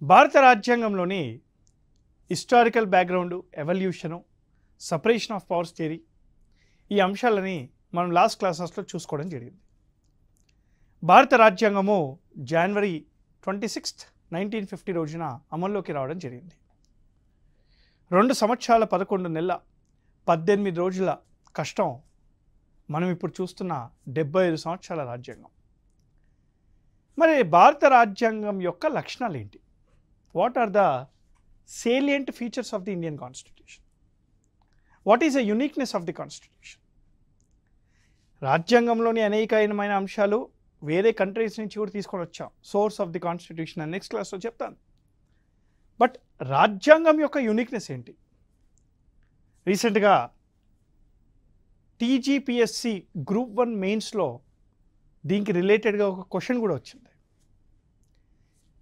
భారత రాజ్యాంగంలోని historical background, evolution, separation of powers theory ఈ అంశాలని మనం లాస్ట్ క్లాసెస్లో చూసుకోవడం జరిగింది. భారత రాజ్యాంగము జనవరి 26, 1950 రోజున అమల్లోకి రావడం జరిగింది. 2 సంవత్సరాల 11 నెలల 18 రోజుల కష్టం మనం ఇప్పుడు చూస్తున్న 75 సంవత్సరాల రాజ్యాంగం. మరి భారత రాజ్యాంగం యొక్క లక్షణాలు ఏంటి? What are the salient features of the Indian Constitution? What is the uniqueness of the Constitution? రాజ్యాంగంలోని అనేకమైన అంశాలు వేరే కంట్రీస్ నుంచి కూడా తీసుకొని వచ్చాం. సోర్స్ ఆఫ్ ది కాన్స్టిట్యూషన్ అని నెక్స్ట్ క్లాస్లో చెప్తాను. బట్ రాజ్యాంగం యొక్క యూనిక్నెస్ ఏంటి? రీసెంట్గా టీజీపీఎస్సి గ్రూప్ 1 మెయిన్స్లో దీనికి రిలేటెడ్గా ఒక క్వశ్చన్ కూడా వచ్చింది.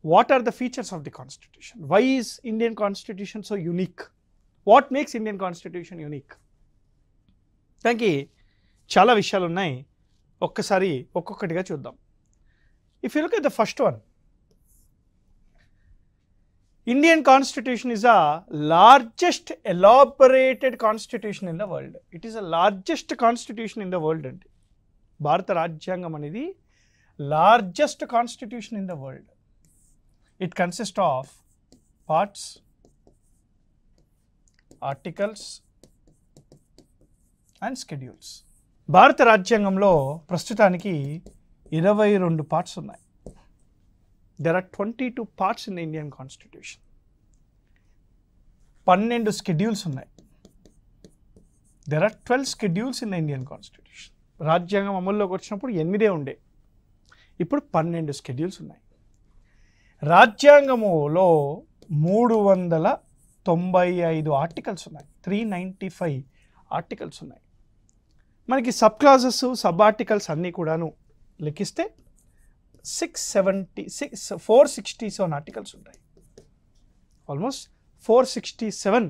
What are the features of the Constitution? Why is Indian Constitution so unique? What makes Indian Constitution unique? దానికి చాలా విషయాలు ఉన్నాయి. ఒక్కసారి ఒక్కొక్కటిగా చూద్దాం. If you look at the first one, Indian Constitution is a largest elaborated constitution in the world. It is the largest constitution in the world అండి. భారత రాజ్యాంగం అనేది largest constitution in the world. It consists of parts, articles and schedules. భారత రాజ్యాంగంలో ప్రస్తుతానికి 22 parts ఉన్నాయి. There are 22 parts in the Indian Constitution. 12 schedules ఉన్నాయి. There are 12 schedules in the Indian Constitution. రాజ్యాంగం అమల్లోకి వచ్చినప్పుడు 8 ఉండే, ఇప్పుడు 12 schedules ఉన్నాయి. రాజ్యాంగములో 395 ఆర్టికల్స్ ఉన్నాయి. 395 ఆర్టికల్స్ ఉన్నాయి. మనకి సబ్ క్లాజెస్, సబ్ ఆర్టికల్స్ అన్నీ కూడాను లెక్కిస్తే 467 ఆర్టికల్స్ ఉంటాయి. ఆల్మోస్ట్ 467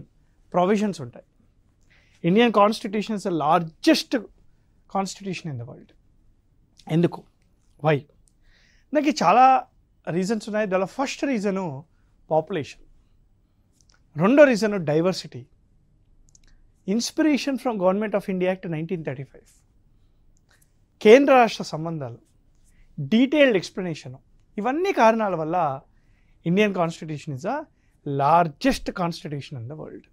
ప్రొవిజన్స్ ఉంటాయి. Indian constitution is the largest constitution in the world. ఎందుకు? వై? నాకు చాలా రీజన్స్ ఉన్నాయి. దానిలో ఫస్ట్ రీజను పాపులేషన్, రెండో reason diversity, inspiration from government of India act 1935, కేంద్ర రాష్ట్ర సంబంధాలు, డీటెయిల్డ్ ఎక్స్ప్లెనేషను. ఇవన్నీ కారణాల వల్ల Indian constitution is the largest constitution in the world,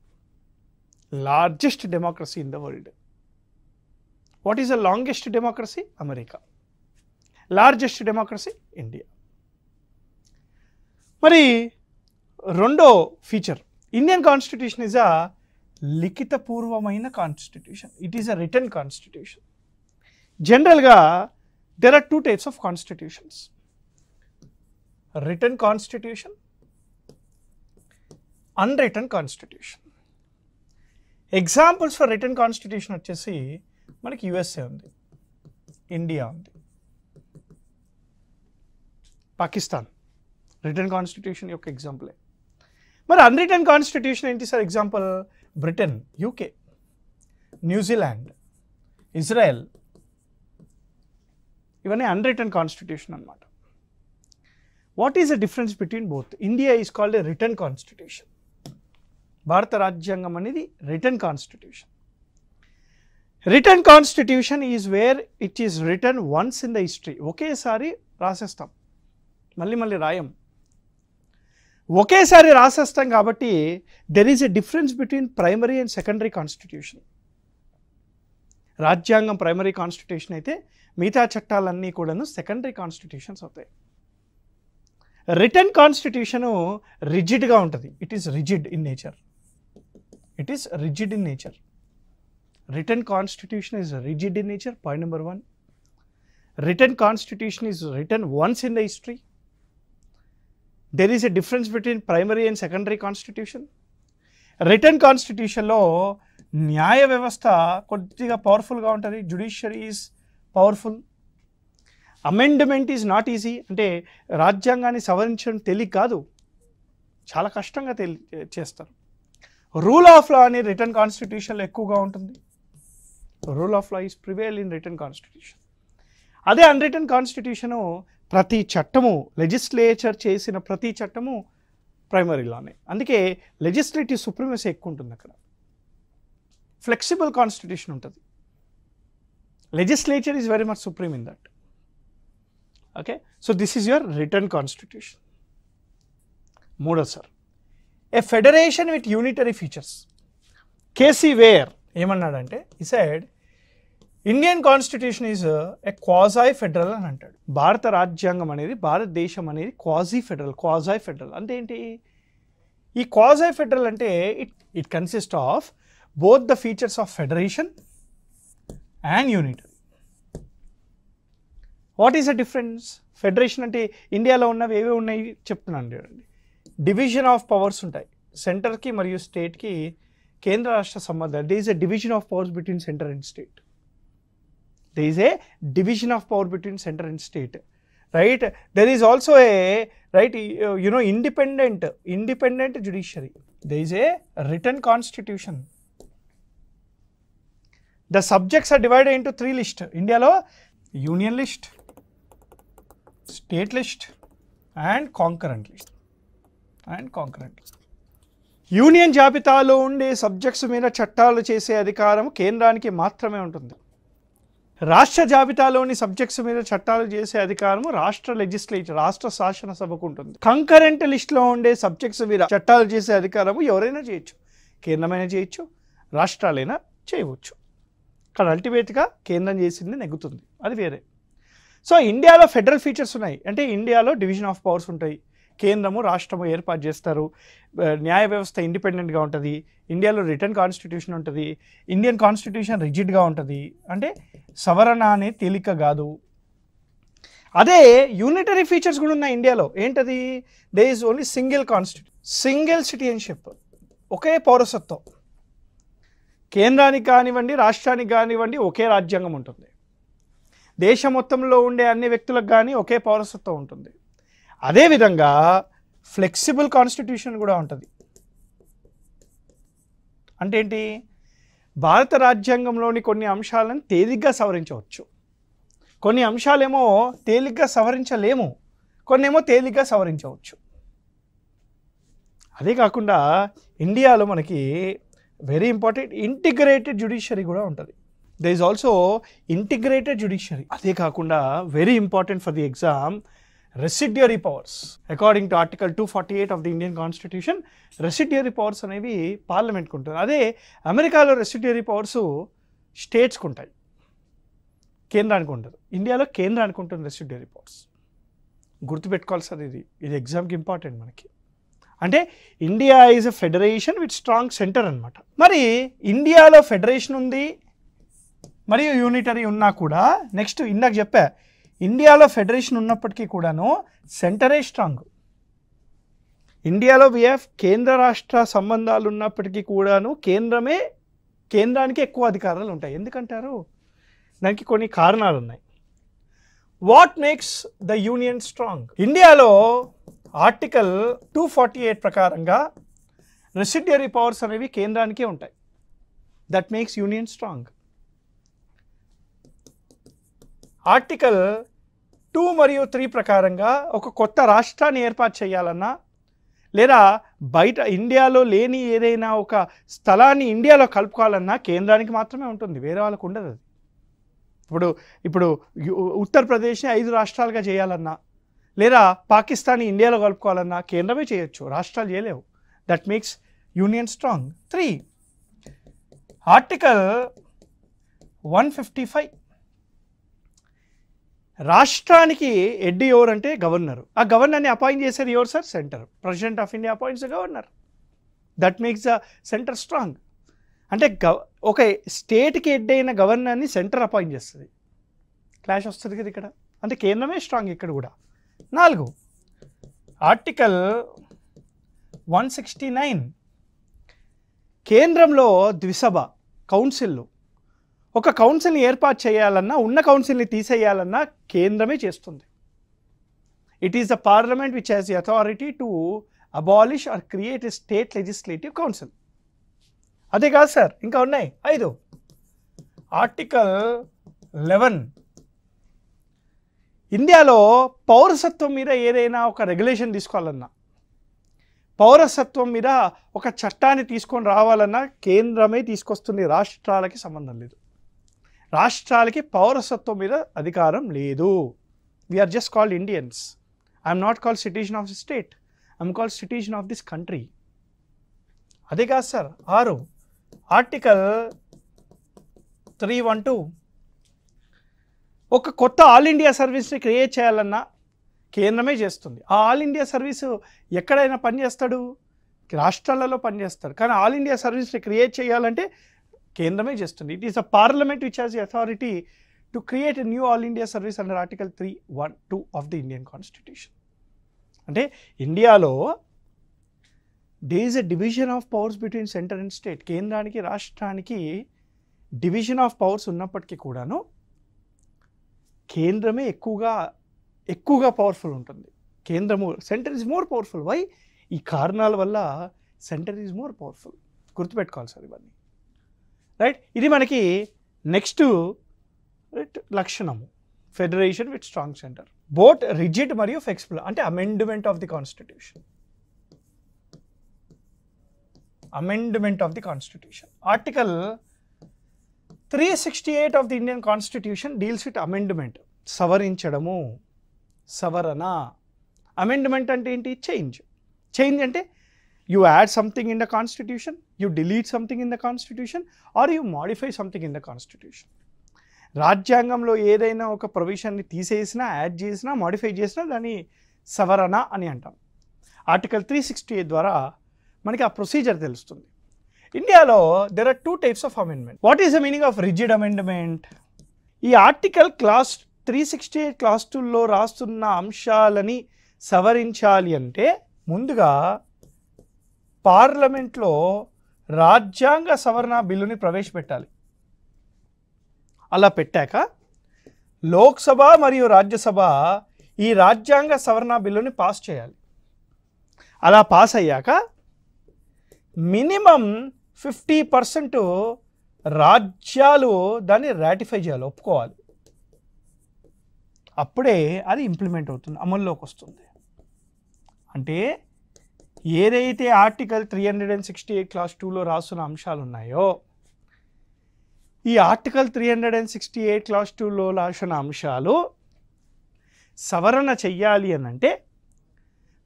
largest democracy in the world. What is the longest democracy? America. Largest democracy? India. మరి రెండో feature, Indian constitution is a లిఖితపూర్వమైన constitution. It is a written constitution. జనరల్గా there are 2 types of constitutions: written constitution, unwritten constitution. Examples for written constitution వచ్చేసి మనకి USA ఉంది, India ఉంది, Pakistan return constitution యొక్క ఎగ్జాంపులే. మరి అన్రిటన్ కాన్స్టిట్యూషన్ ఏంటి sir? Example Britain, UK, New Zealand, Israel, ఇవన్నీ అన్రిటన్ కాన్స్టిట్యూషన్ అన్నమాట. What is the difference between both? India is called a written constitution. భారత రాజ్యాంగం అనేది written constitution. Written constitution is where it is written once in the history. ఒకేసారి రాసేస్తాం, మళ్ళీ మళ్ళీ రాయం. ఒకేసారి రాసేస్తాం కాబట్టి there is a difference between primary and secondary constitution. రాజ్యాంగం ప్రైమరీ కాన్స్టిట్యూషన్ అయితే మిగతా చట్టాలన్నీ కూడాను సెకండరీ కాన్స్టిట్యూషన్స్ అవుతాయి. రిటన్ కాన్స్టిట్యూషను రిజిడ్గా ఉంటుంది. It is rigid in nature. It is rigid in nature. Written constitution is rigid in nature. Point number 1. Written constitution is written once in the history. There is a difference between primary and secondary constitution. Written కాన్స్టిట్యూషన్లో న్యాయ వ్యవస్థ కొద్దిగా పవర్ఫుల్గా ఉంటుంది. Judiciary is powerful. Amendment is not easy. అంటే రాజ్యాంగాన్ని సవరించడం తేలిక కాదు, చాలా కష్టంగా చేస్తారు. రూల్ ఆఫ్ లా అని రిటన్ కాన్స్టిట్యూషన్లో ఎక్కువగా ఉంటుంది. Rule of law is prevail in written constitution. అదే అన్రిటన్ కాన్స్టిట్యూషను ప్రతి చట్టము, లెజిస్లేచర్ చేసిన ప్రతి చట్టము ప్రైమరీ లానే. అందుకే లెజిస్లేటివ్ సుప్రీమసీ ఎక్కువ ఉంటుంది అక్కడ. ఫ్లెక్సిబుల్ కాన్స్టిట్యూషన్ ఉంటుంది. Legislature is very much supreme in that. Okay, so this is your written constitution. మూడో sir, a federation with unitary features. K C Wheare ఏమన్నాడంటే, he said Indian constitution is a quasi federal అని అంటాడు. భారత రాజ్యాంగం అనేది, భారతదేశం అనేది క్వాజీ ఫెడరల్ అంటే ఏంటి? ఈ క్వాజాయ్ ఫెడరల్ అంటే it consist of both the features of federation and unitary. What is the difference? Federation అంటే ఇండియాలో ఉన్నవి ఏవే ఉన్నాయి చెప్తున్నాను చూడండి. డివిజన్ ఆఫ్ పవర్స్ ఉంటాయి సెంటర్కి మరియు స్టేట్కి, కేంద్ర రాష్ట్ర సంబంధాలు. They is a division of powers between centre and state. There is a division of power between center and state, right? There is also a, right, independent judiciary. There is a written constitution. The subjects are divided into 3 lists. India lo union list, state list and concurrent list. Union జాబితాలో ఉండే subjects మీద చట్టాలు చేసే అధికారం కేంద్రానికి మాత్రమే ఉంటుంది. రాష్ట్ర జాబితాలోని సబ్జెక్ట్స్ మీద చట్టాలు చేసే అధికారం రాష్ట్ర లెజిస్లేచర్, రాష్ట్ర శాసనసభకు ఉంటుంది. కంకరెంట్ లిస్ట్లో ఉండే సబ్జెక్ట్స్ మీద చట్టాలు చేసే అధికారం ఎవరైనా చేయొచ్చు. కేంద్రమైనా చేయొచ్చు, రాష్ట్రాలైనా చేయవచ్చు. కానీ అల్టిమేట్గా కేంద్రం చేసింది నెగ్గుతుంది, అది వేరే. సో ఇండియాలో ఫెడరల్ ఫీచర్స్ ఉన్నాయి. అంటే ఇండియాలో డివిజన్ ఆఫ్ పవర్స్ ఉంటాయి. కేంద్రము రాష్ట్రము ఏర్పాటు చేస్తారు. న్యాయ వ్యవస్థ ఇండిపెండెంట్గా ఉంటుంది. ఇండియాలో రిటర్న్ కాన్స్టిట్యూషన్ ఉంటుంది. ఇండియన్ కాన్స్టిట్యూషన్ రిజిడ్గా ఉంటుంది. అంటే సవరణ అనే తేలిక కాదు. అదే యూనిటరీ ఫీచర్స్ కూడా ఉన్నాయి ఇండియాలో. ఏంటది? There is only single constitution, single citizenship, ఒకే పౌరసత్వం. కేంద్రానికి కానివ్వండి, రాష్ట్రానికి కానివ్వండి ఒకే రాజ్యాంగం ఉంటుంది. దేశం మొత్తంలో ఉండే అన్ని వ్యక్తులకు కానీ ఒకే పౌరసత్వం ఉంటుంది. అదేవిధంగా ఫ్లెక్సిబుల్ కాన్స్టిట్యూషన్ కూడా ఉంటుంది. అంటే ఏంటి? భారత రాజ్యాంగంలోని కొన్ని అంశాలను తేలిగ్గా సవరించవచ్చు, కొన్ని అంశాలేమో తేలిగ్గా సవరించలేము, కొన్ని ఏమో తేలిగ్గా సవరించవచ్చు. అదే కాకుండా ఇండియాలో మనకి వెరీ ఇంపార్టెంట్ ఇంటిగ్రేటెడ్ జ్యుడిషియరీ కూడా ఉంటుంది. They is also integrated judiciary. అదే కాకుండా very important for the exam, residuary powers. According to article 248 of the Indian constitution, residuary powers అనేవి పార్లమెంట్కి ఉంటుంది. అదే అమెరికాలో రెసిడ్యూరీ పవర్స్ స్టేట్స్కి ఉంటాయి, కేంద్రానికి ఉండదు. ఇండియాలో కేంద్రానికి ఉంటుంది రెసిడ్యూరీ పవర్స్. గుర్తుపెట్టుకోవాలి సార్, ఇది ఎగ్జామ్కి ఇంపార్టెంట్ మనకి. అంటే India is a federation with strong centre అనమాట. మరి ఇండియాలో ఫెడరేషన్ ఉంది మరియు యూనిటరీ ఉన్నా కూడా, నెక్స్ట్ ఇందాక చెప్పా, ఇండియాలో ఫెడరేషన్ ఉన్నప్పటికీ కూడాను సెంటరే స్ట్రాంగ్. ఇండియాలో కేంద్ర రాష్ట్ర సంబంధాలు ఉన్నప్పటికీ కూడాను కేంద్రానికి ఎక్కువ అధికారాలు ఉంటాయి. ఎందుకంటారు? దానికి కొన్ని కారణాలు ఉన్నాయి. What makes the union strong? ఇండియాలో ఆర్టికల్ 248 ప్రకారంగా రెసిడ్యూరీ పవర్స్ అనేవి కేంద్రానికే ఉంటాయి. That makes union strong. Article 2 మరియు 3 ప్రకారంగా ఒక కొత్త రాష్ట్రాన్ని ఏర్పాటు చేయాలన్నా, లేదా బయట ఇండియాలో లేని ఏదైనా ఒక స్థలాన్ని ఇండియాలో కలుపుకోవాలన్నా కేంద్రానికి మాత్రమే ఉంటుంది, వేరే వాళ్ళకు ఉండదు. అది ఇప్పుడు ఉత్తరప్రదేశ్ని 5 రాష్ట్రాలుగా చేయాలన్నా, లేదా పాకిస్తాన్ని ఇండియాలో కలుపుకోవాలన్నా కేంద్రమే చేయొచ్చు, రాష్ట్రాలు చేయలేవు. That makes union strong. 3 article 155, రాష్ట్రానికి హెడ్ ఎవరంటే గవర్నర్. ఆ గవర్నర్ని అపాయింట్ చేసేది ఎవరు sir? Centre. President of India appoints governor. That makes the centre strong. అంటే ఒక స్టేట్కి హెడ్ అయిన గవర్నర్ని సెంటర్ అపాయింట్ చేస్తుంది. క్లాష్ వస్తుంది కదా ఇక్కడ. అంటే కేంద్రమే స్ట్రాంగ్ ఇక్కడ కూడా. 4 ఆర్టికల్ 169, కేంద్రంలో ద్విసభ కౌన్సిల్. ఒక కౌన్సిల్ని ఏర్పాటు చేయాలన్నా, ఉన్న కౌన్సిల్ని తీసేయాలన్నా కేంద్రమే చేస్తుంది. It is the parliament which has the authority to abolish are create a state legislative council. అదే కాదు సార్, ఇంకా ఉన్నాయి 5 ఆర్టికల్ 11, ఇండియాలో పౌరసత్వం మీద ఏదైనా ఒక రెగ్యులేషన్ తీసుకోవాలన్నా, పౌరసత్వం మీద ఒక చట్టాన్ని తీసుకొని రావాలన్నా కేంద్రమే తీసుకొస్తుంది, రాష్ట్రాలకి సంబంధం లేదు. రాష్ట్రాలకి పౌరసత్వం మీద అధికారం లేదు. We are just called Indians. I'm not called citizen of the state, I'm called citizen of this country. అదే కాదు సార్. 6 ఆర్టికల్ 312 ఒక కొత్త ఆల్ ఇండియా సర్వీస్ని క్రియేట్ చేయాలన్నా కేంద్రమే చేస్తుంది. ఆ ఆల్ ఇండియా సర్వీసు ఎక్కడైనా పనిచేస్తాడు, రాష్ట్రాలలో పనిచేస్తాడు. కానీ ఆల్ ఇండియా సర్వీస్ని క్రియేట్ చేయాలంటే కేంద్రమే చేస్తుంది. It is a parliament which has the authority to create a new all India service under article 312 of the Indian constitution. అంటే ఇండియాలో there is a division of powers between center and state. కేంద్రానికి రాష్ట్రానికి division of powers ఉన్నప్పటికీ కూడాను కేంద్రమే ఎక్కువగా powerful ఉంటుంది. కేంద్రము, centre is more powerful. Why? ఈ కారణాల వల్ల సెంటర్ ఈజ్ మోర్ పవర్ఫుల్. గుర్తుపెట్టుకోవాలి సార్ ఇవన్నీ. రైట్, ఇది మనకి నెక్స్ట్ లక్షణము, federation with strong centre. Both rigid మరియు ఫ్లెక్సిబుల్ అంటే amendment of the constitution. Amendment of the Constitution. Article 368 of the Indian Constitution deals with amendment. సవరించడము, సవరణ. అమెండ్మెంట్ అంటే ఏంటి? చేంజ్. చేంజ్ అంటే you add something in the constitution, you delete something in the constitution, or you modify something in the constitution. రాజ్యాంగంలో ఏదైనా ఒక ప్రొవిజన్ని తీసేసినా, add చేసినా, modify చేసినా దాన్ని సవరణ అని అంటాం. ఆర్టికల్ 368 ద్వారా మనకి ఆ ప్రొసీజర్ తెలుస్తుంది. ఇండియాలో there are 2 types of amendment. What is the meaning of rigid amendment? ఈ ఆర్టికల్ క్లాస్ 368 క్లాస్ 2లో రాస్తున్న అంశాలని సవరించాలి అంటే ముందుగా పార్లమెంట్లో రాజ్యాంగ సవరణ బిల్లుని ప్రవేశపెట్టాలి. అలా పెట్టాక లోక్సభ మరియు రాజ్యసభ ఈ రాజ్యాంగ సవరణ బిల్లుని పాస్ చేయాలి. అలా పాస్ అయ్యాక మినిమం 50% రాజ్యాలు దాన్ని రాటిఫై చేయాలి, ఒప్పుకోవాలి. అప్పుడే అది ఇంప్లిమెంట్ అవుతుంది, అమల్లోకి వస్తుంది. అంటే ఏదైతే ఆర్టికల్ 368 క్లాస్ 2లో రాస్తున్న అంశాలు ఉన్నాయో, ఈ ఆర్టికల్ 368 క్లాస్ 2లో రాసిన అంశాలు సవరణ చెయ్యాలి అని అంటే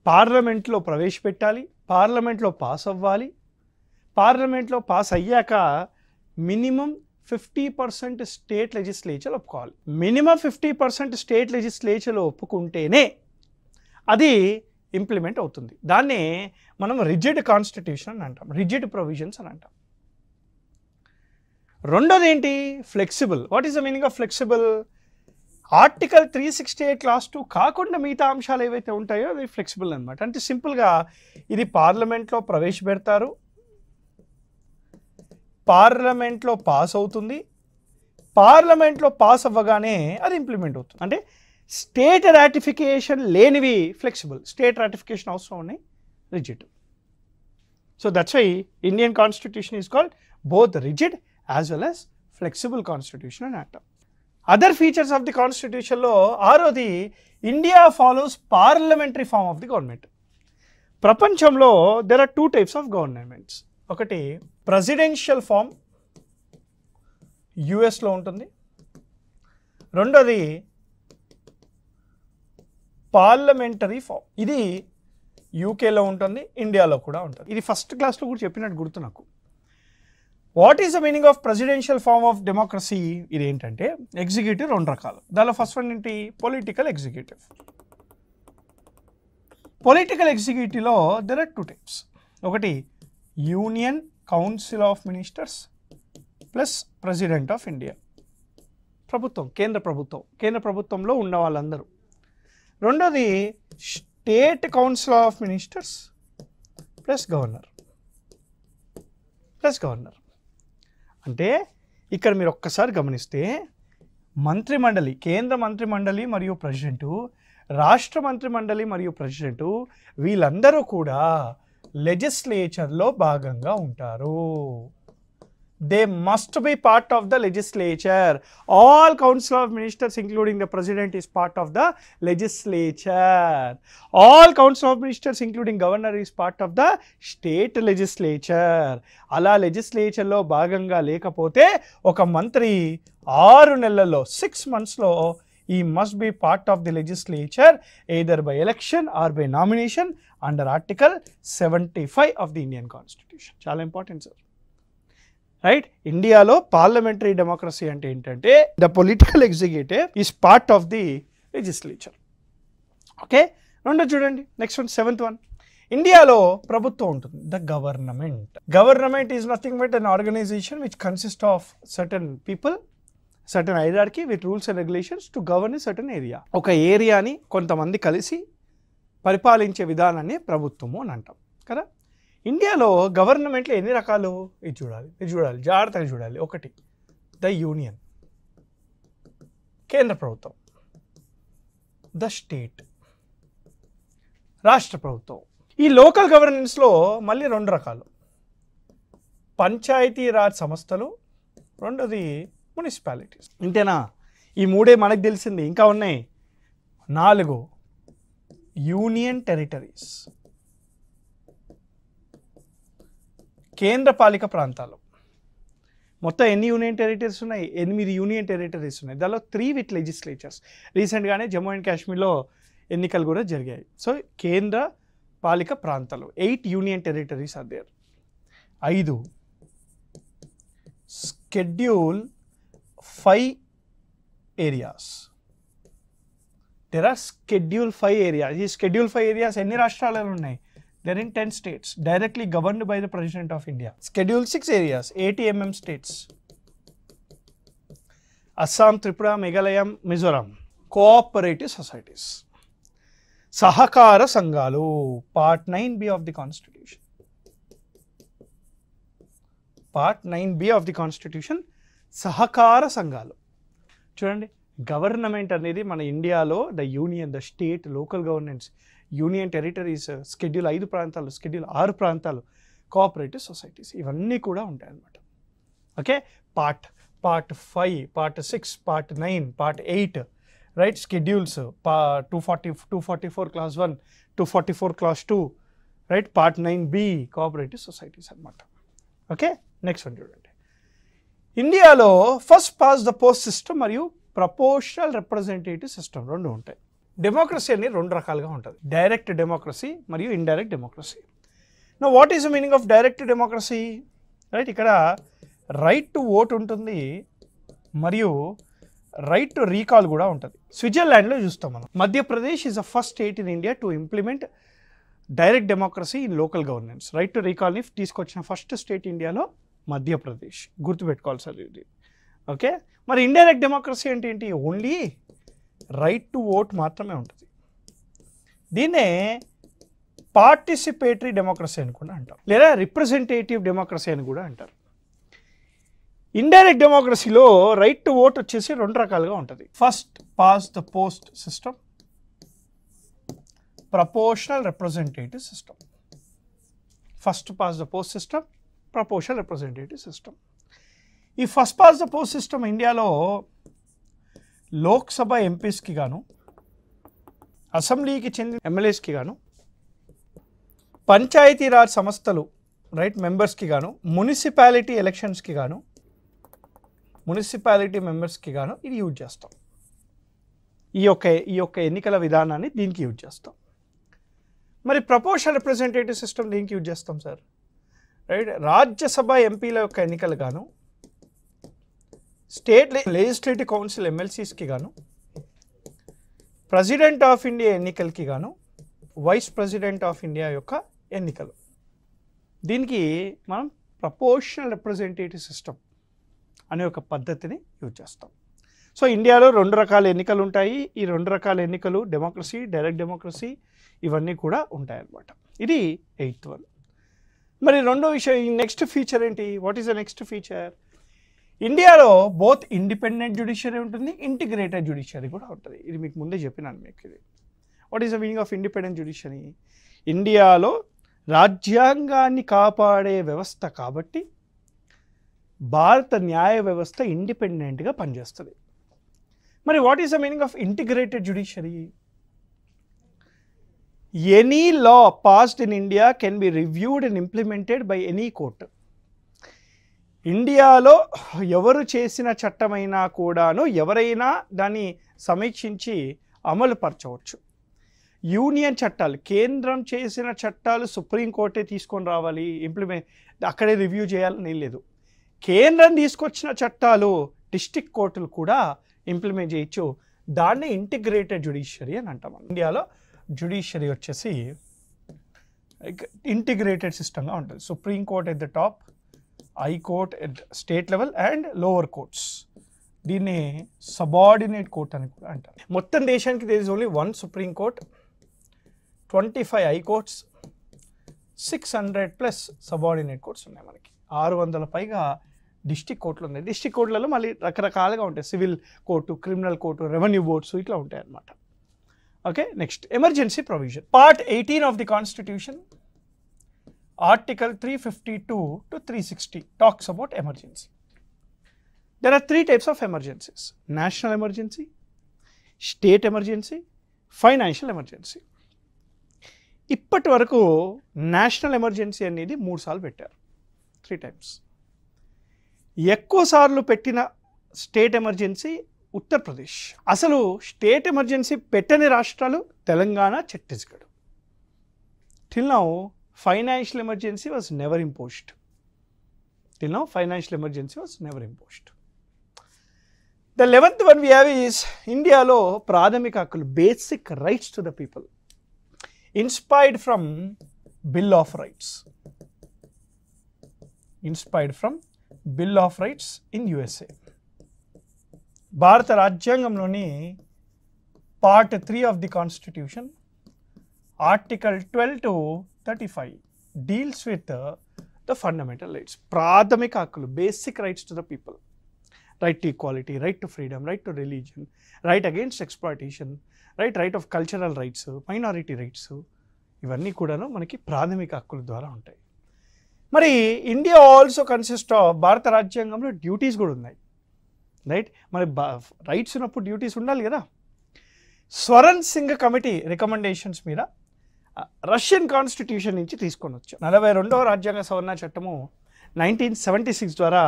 పార్లమెంట్లో ప్రవేశపెట్టాలి, పార్లమెంట్లో పాస్ అవ్వాలి. పార్లమెంట్లో పాస్ అయ్యాక మినిమం 50% స్టేట్ లెజిస్లేచర్ ఒప్పుకోవాలి. మినిమం 50% స్టేట్ లెజిస్లేచర్ ఒప్పుకుంటేనే అది ఇంప్లిమెంట్ అవుతుంది. దాన్నే మనం రిజిడ్ కాన్స్టిట్యూషన్ అని అంటాం, రిజిడ్ ప్రొవిజన్స్ అని అంటాం. రెండోది ఏంటి? Flexible. What is the meaning of flexible? Article 368 class 2 కాకుండా మిగతా అంశాలు ఏవైతే ఉంటాయో అది ఫ్లెక్సిబుల్ అనమాట. అంటే సింపుల్గా ఇది పార్లమెంట్లో ప్రవేశపెడతారు, పార్లమెంట్లో పాస్ అవుతుంది, పార్లమెంట్లో పాస్ అవ్వగానే అది ఇంప్లిమెంట్ అవుతుంది. అంటే స్టేట్ రాటిఫికేషన్ లేనివి ఫ్లెక్సిబుల్, స్టేట్ రాటిఫికేషన్ అవసరం ఉన్నాయి rigid. So that's why Indian constitution is called both rigid as well as flexible constitution అని అంటాం. అదర్ ఫీచర్స్ ఆఫ్ ది కాన్స్టిట్యూషన్లో 6వది India follows parliamentary form of the government. ప్రపంచంలో there are 2 types of governments. ఒకటి presidential form, యుఎస్లో ఉంటుంది. రెండోది parliamentary form, ఇది యూకేలో ఉంటుంది, ఇండియాలో కూడా ఉంటుంది. ఇది ఫస్ట్ క్లాస్లో కూడా చెప్పినట్టు గుర్తు నాకు. What is the meaning of presidential form of democracy? ఇది ఏంటంటే ఎగ్జిక్యూటివ్ 2 రకాలు. దానిలో ఫస్ట్ వన్ ఏంటి? Political executive. పొలిటికల్ ఎగ్జిక్యూటివ్లో దెర్ ఆర్ 2 టైప్స్. ఒకటి union council of ministers plus president of India. ప్రభుత్వం, కేంద్ర ప్రభుత్వంలో ఉన్న వాళ్ళందరూ. రెండోది state council of ministers plus governor. అంటే ఇక్కడ మీరు ఒక్కసారి గమనిస్తే మంత్రిమండలి, కేంద్ర మంత్రిమండలి మరియు ప్రెసిడెంటు, రాష్ట్ర మంత్రిమండలి మరియు ప్రెసిడెంటు వీళ్ళందరూ కూడా లెజిస్లేచర్లో భాగంగా ఉంటారు. they must be part of the legislature. All council of ministers including the president is part of the legislature. All council of ministers including governor is part of the state legislature. అలా legislatureలో భాగంగా లేకపోతే ఒక మంత్రి 6 నెలల్లో 6 monthsలో he must be part of the legislature either by election or by nomination under article 75 of the Indian Constitution. చాలా important sir. Right, ఇండియాలో parliamentary democracy అంటే ఏంటంటే the political executive is part of the legislature. Okay, రెండో చూడండి, next one, 7th one. ఇండియాలో ప్రభుత్వం ఉంటుంది, the government. Government is nothing but an organization which consist of certain people, certain hierarchy with rules and regulations to govern certain area. ఒక ఏరియాని కొంతమంది కలిసి పరిపాలించే విధానాన్ని ప్రభుత్వము అని అంటాం కదా. ఇండియాలో గవర్నమెంట్లో ఎన్ని రకాలు ఇది చూడాలి జాగ్రత్తగా చూడాలి. ఒకటి ద యూనియన్, కేంద్ర ప్రభుత్వం, ద స్టేట్, రాష్ట్ర ప్రభుత్వం. ఈ లోకల్ గవర్నెన్స్లో మళ్ళీ 2 రకాలు, పంచాయతీరాజ్ సంస్థలు, రెండోది మున్సిపాలిటీస్. ఇంతేనా? ఈ 3 మనకు తెలిసింది, ఇంకా ఉన్నాయి 4 యూనియన్ టెరిటరీస్, కేంద్ర పాలిక ప్రాంతాలు. మొత్తం ఎన్ని యూనియన్ టెరిటరీస్ ఉన్నాయి? 8 యూనియన్ టెరిటరీస్ ఉన్నాయి. దానిలో 3 విత్ లెజిస్లేచర్స్. రీసెంట్గానే జమ్మూ అండ్ కాశ్మీర్లో ఎన్నికలు కూడా జరిగాయి. సో కేంద్ర పాలిక ప్రాంతాలు 8 union territories are there. 5 schedule 5 areas. There are schedule 5 areas. ఈ షెడ్యూల్ 5 ఏరియాస్ ఎన్ని రాష్ట్రాలలో ఉన్నాయి? They're in 10 states directly governed by the President of India. Schedule 6 areas, 80 states. Assam, Tripura, Meghalaya, Mizoram. Cooperative societies. Sahakara Sanghalu, Part 9B of the Constitution. Part 9B of the Constitution, Sahakara Sanghalu. చూడండి, government అనేది మన ఇండియాలో the union, the state, local governance, union territories, schedule 5 ప్రాంతాలు, schedule 6 ప్రాంతాలు, cooperative societies, ఇవన్నీ కూడా ఉంటాయి అన్నమాట. Okay, part 5, part 6, part 9, part 8, right, schedules 244 class 1, 244 class 2, right, part 9B cooperative societies అన్నమాట. ఓకే, నెక్స్ట్ వన్ చూడండి. ఇండియాలో first past the post system మరియు ప్రపోర్షనల్ రిప్రజెంటేటివ్ సిస్టమ్ 2 ఉంటాయి. డెమోక్రసీ అనేది 2 రకాలుగా ఉంటుంది, డైరెక్ట్ డెమోక్రసీ మరియు indirect democracy. Know what is the meaning of direct democracy? Right, ఇక్కడ రైట్ టు ఓట్ ఉంటుంది మరియు రైట్ టు రీకాల్ కూడా ఉంటుంది. స్విట్జర్లాండ్లో చూస్తాం మనం. Madhya Pradesh is the first state in India to implement direct democracy in local governance. Right to రీకాల్ని తీసుకొచ్చిన ఫస్ట్ స్టేట్ ఇండియాలో మధ్యప్రదేశ్. గుర్తుపెట్టుకోవాలి సార్ ఇది. ఓకే, మరి ఇండైరెక్ట్ డెమోక్రసీ అంటే ఏంటి? ఓన్లీ రైట్ టు ఓట్ మాత్రమే ఉంటుంది. దీన్నే పార్టిసిపేటరీ డెమోక్రసీ అని కూడా అంటారు, లేదా రిప్రజెంటేటివ్ డెమోక్రసీ అని కూడా అంటారు. ఇండైరెక్ట్ డెమోక్రసీలో రైట్ టు ఓట్ వచ్చేసి 2 రకాలుగా ఉంటుంది. First past the post system, proportional representative system. First past the post system, proportional representative system. ఈ first past the post system ఇండియాలో లోక్సభ ఎంపీస్కి గాను, అసెంబ్లీకి చెందిన ఎమ్మెల్యేస్కి గాను, పంచాయతీరాజ్ సంస్థలు రైట్ మెంబర్స్కి గాను, మున్సిపాలిటీ ఎలక్షన్స్కి గాను, మున్సిపాలిటీ మెంబర్స్కి గాను ఇది యూజ్ చేస్తాం. ఈ యొక్క ఎన్నికల విధానాన్ని దీనికి యూజ్ చేస్తాం. మరి ప్రపోర్షనల్ రిప్రజెంటేటివ్ సిస్టమ్ దీనికి యూజ్ చేస్తాం సార్. రైట్, రాజ్యసభ ఎంపీల యొక్క ఎన్నికలు గాను, స్టేట్ లెజిస్లేటివ్ కౌన్సిల్ ఎమ్మెల్సీస్కి గాను, ప్రెసిడెంట్ ఆఫ్ ఇండియా ఎన్నికలకి గాను, వైస్ ప్రెసిడెంట్ ఆఫ్ ఇండియా యొక్క ఎన్నికలు, దీనికి మనం ప్రపోర్షనల్ రిప్రజెంటేటివ్ సిస్టమ్ అనే ఒక పద్ధతిని యూజ్ చేస్తాం. సో ఇండియాలో 2 రకాల ఎన్నికలు ఉంటాయి. ఈ 2 రకాల ఎన్నికలు డెమోక్రసీ, డైరెక్ట్ డెమోక్రసీ ఇవన్నీ కూడా ఉంటాయి అన్నమాట. ఇది 8th one. మరి రెండో విషయం, ఈ నెక్స్ట్ ఫీచర్ ఏంటి? What is the next feature? ఇండియాలో బోత్ ఇండిపెండెంట్ జ్యుడిషియరీ ఉంటుంది, ఇంటిగ్రేటెడ్ జ్యుడిషియరీ కూడా ఉంటుంది. ఇది మీకు ముందే చెప్పినాను మీకు ఇది. What is the meaning of independent judiciary? ఇండియాలో రాజ్యాంగాన్ని కాపాడే వ్యవస్థ కాబట్టి భారత న్యాయ వ్యవస్థ ఇండిపెండెంట్గా పనిచేస్తుంది. మరి what is the meaning of integrated judiciary? Any law passed in India can be reviewed and implemented by any court. ఇండియాలో ఎవరు చేసిన చట్టమైనా కూడాను ఎవరైనా దాన్ని సమీక్షించి అమలు పరచవచ్చు. యూనియన్ చట్టాలు, కేంద్రం చేసిన చట్టాలు సుప్రీంకోర్టే తీసుకొని రావాలి, అక్కడే రివ్యూ చేయాలని లేదు. కేంద్రం తీసుకొచ్చిన చట్టాలు డిస్ట్రిక్ట్ కోర్టులు కూడా ఇంప్లిమెంట్ చేయొచ్చు. దాన్ని ఇంటిగ్రేటెడ్ జ్యుడిషియరీ అని అంటాం. ఇండియాలో జ్యుడిషియరీ వచ్చేసి ఇంటిగ్రేటెడ్ సిస్టమ్గా ఉంటుంది. Supreme court at the top, high court at state level and lower courts. దీన్ని సబార్డినేట్ కోర్ట్ అని కూడా అంటారు. మొత్తం దేశానికి there is only 1 supreme court, 25 high courts, 600+ subordinate courts ఉన్నాయి. మనకి 600 పైగా డిస్ట్రిక్ట్ కోర్టులు ఉన్నాయి. డిస్ట్రిక్ట్ కోర్టులలో మళ్ళీ రకరకాలుగా ఉంటాయి. Civil court, criminal court, revenue boards ఇట్లా ఉంటాయి అన్నమాట. Okay, next emergency provision. Part 18 of the constitution, article 352 to 360 talks about emergency. There are 3 types of emergencies: national emergency, state emergency, financial emergency. ఇప్పటి వరకు national emergency అనేది 3 సార్లు పెట్టారు, 3 times. ఎక్కువ సార్లు పెట్టిన స్టేట్ ఎమర్జెన్సీ ఉత్తరప్రదేశ్. అసలు స్టేట్ ఎమర్జెన్సీ పెట్టని రాష్ట్రాలు Telangana, Chhattisgarh. Till now financial emergency was never imposed. Till now, financial emergency was never imposed. The 11th one we have is India lo pradhamika hakulu, basic rights to the people, inspired from Bill of Rights. Inspired from Bill of Rights in USA. Bharata Rajyangamloni part 3 of the Constitution, Article 12 to 35 deals with the fundamental rights. Pradhamika hakulu, basic rights to the people. Right to equality, right to freedom, right to religion, right against exploitation, right of cultural rights, minority rights. ఇవన్నీ కూడాను మనకి ప్రాథమిక హక్కుల ద్వారా ఉంటాయి. మరి India also consist of, భారత రాజ్యాంగంలో డ్యూటీస్ కూడా ఉన్నాయి. రైట్, మరి రైట్స్ ఉన్నప్పుడు డ్యూటీస్ ఉండాలి కదా. స్వరణ్ సింగ్ కమిటీ రికమెండేషన్స్ మీద రష్యన్ కాన్స్టిట్యూషన్ నుంచి తీసుకొని వచ్చాం. 42వ రాజ్యాంగ సవరణ చట్టము 1976 ద్వారా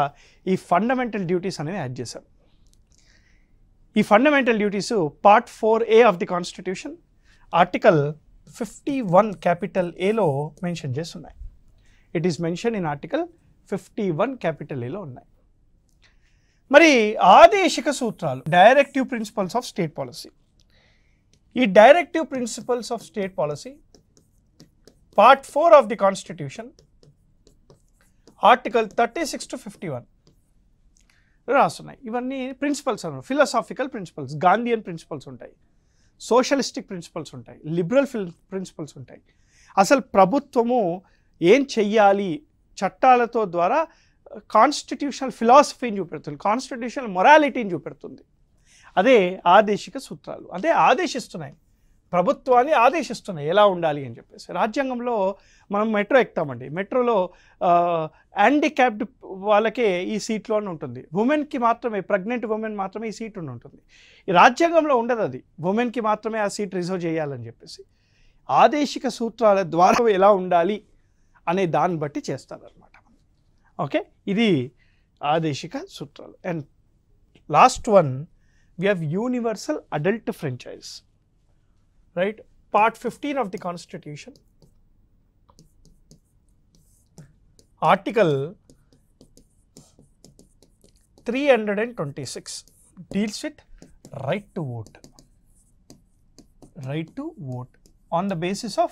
ఈ ఫండమెంటల్ డ్యూటీస్ అనేవి యాడ్ చేశాం. ఈ fundamental duties part 4A of the constitution, article 51 capital ఏలో మెన్షన్ చేస్తున్నాయి. It is mention in article 51 capital ఏలో ఉన్నాయి. మరి ఆదేశిక సూత్రాలు, directive principles of state policy. ఈ directive principles of state policy part 4 of the constitution, article 36 to 51 రాస్తున్నాయి. ఇవన్నీ ప్రిన్సిపల్స్ అన్నారు. ఫిలాసాఫికల్ ప్రిన్సిపల్స్, గాంధీయన్ ప్రిన్సిపల్స్ ఉంటాయి, సోషలిస్టిక్ ప్రిన్సిపల్స్ ఉంటాయి, లిబరల్ ప్రిన్సిపల్స్ ఉంటాయి. అసలు ప్రభుత్వము ఏం చెయ్యాలి చట్టాలతో ద్వారా కాన్స్టిట్యూషనల్ ఫిలాసఫీని చూపెడుతుంది, కాన్స్టిట్యూషనల్ మొరాలిటీని చూపెడుతుంది. అదే ఆదేశిక సూత్రాలు. అదే ఆదేశిస్తున్నాయి, ప్రభుత్వాన్ని ఆదేశిస్తున్నాయి ఎలా ఉండాలి అని చెప్పేసి. రాజ్యాంగంలో మనం మెట్రో ఎక్కుతామండి, మెట్రోలో హ్యాండిక్యాప్డ్ వాళ్ళకే ఈ సీట్లోనే ఉంటుంది, ఉమెన్కి మాత్రమే, ప్రెగ్నెంట్ ఉమెన్ మాత్రమే ఈ సీట్ ఉంటుంది. ఈ రాజ్యాంగంలో ఉండదు, అది ఉమెన్కి మాత్రమే ఆ సీట్ రిజర్వ్ చేయాలని చెప్పేసి. ఆదేశిక సూత్రాల ద్వారా ఎలా ఉండాలి అనే దాన్ని బట్టి చేస్తారనమాట. ఓకే, ఇది ఆదేశిక సూత్రాలు. And last one we have universal adult franchise, right? Part 15 of the Constitution, Article 326 deals with right to vote. Right to vote on the basis of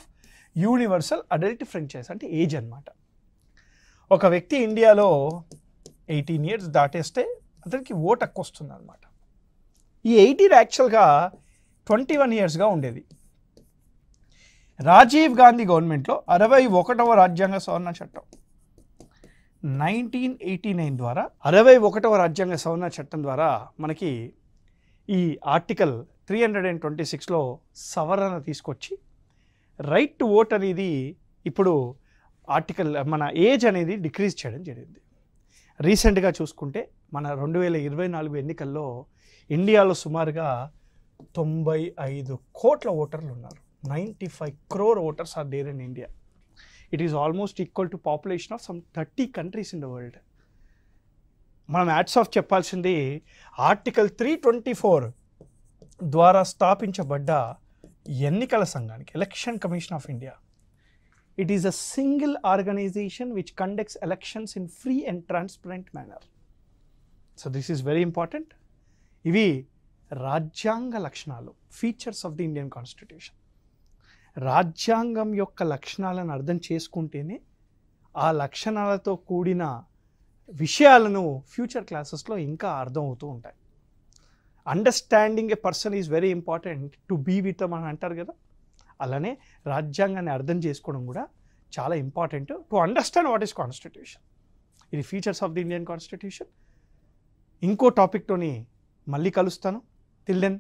universal adult franchise అంటే ఏజ్ అన్నమాట. ఒక వ్యక్తి ఇండియాలో 18 years దాటేస్తే అతనికి vote హక్కు వస్తుంది అన్నమాట. ఈ 18 యాక్చువల్గా 21 yearsగా ఉండేది. రాజీవ్ గాంధీ గవర్నమెంట్లో 61వ రాజ్యాంగ సవరణ చట్టం 1989 ద్వారా 61వ రాజ్యాంగ సవరణ చట్టం ద్వారా మనకి ఈ ఆర్టికల్ 326లో సవరణ తీసుకొచ్చి రైట్ టు ఓట్ అనేది ఇప్పుడు ఆర్టికల్ మన ఏజ్ అనేది డిక్రీజ్ చేయడం జరిగింది. రీసెంట్గా చూసుకుంటే మన 2024 ఎన్నికల్లో ఇండియాలో సుమారుగా 95 కోట్ల ఓటర్లు ఉన్నారు. 95 crore voters are there in India. It is almost equal to population of some 30 countries in the world. మనం యాడ్స్ ఆఫ్ చెప్పాల్సింది ఆర్టికల్ 324 ద్వారా స్థాపించబడ్డ ఎన్నికల సంఘానికి, election commission of India. It is a single organization which conducts elections in free and transparent manner. So this is very important. ఇవి రాజ్యాంగ లక్షణాలు, features of the Indian constitution. రాజ్యాంగం యొక్క లక్షణాలను అర్థం చేసుకుంటేనే ఆ లక్షణాలతో కూడిన విషయాలను ఫ్యూచర్ క్లాసెస్లో ఇంకా అర్థం అవుతూ ఉంటాయి. Understanding a person is very important to be with them అని అంటారు కదా, అలానే రాజ్యాంగాన్ని అర్థం చేసుకోవడం కూడా చాలా important to understand what is constitution. ఇది features of the Indian constitution. ఇంకో టాపిక్తోని మళ్ళీ కలుస్తాను. Till then